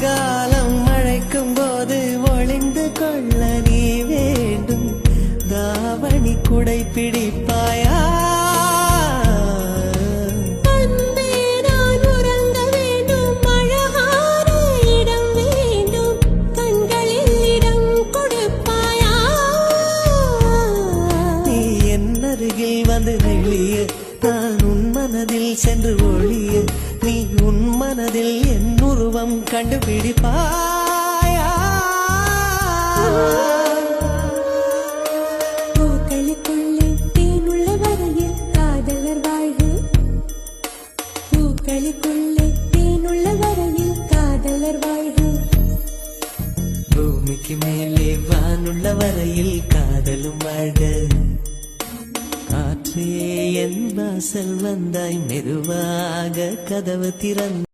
காலம் மழைக்கும் போது ஒளிந்து கொள்ள நீ வேண்டும். தாவணி குடை பிடிப்பாயா? வந்து நெளிய நான் உன் மனதில் சென்று ஒளிய நீ உன் மனதில் என் உருவம் கண்டுபிடிப்பாயா? பூக்களுக்குள்ளே தேனுள்ள வரையில் காதலர் வாழ்க. பூக்களுக்குள்ளே தேனுள்ள வரையில் காதலர் வாழ்க. பூமிக்கு மேலே வானுள்ள வரையில் காதலும் வாழ்க. காற்றே என் வாசல் வந்தாய் மெதுவாக கதவு திறந்த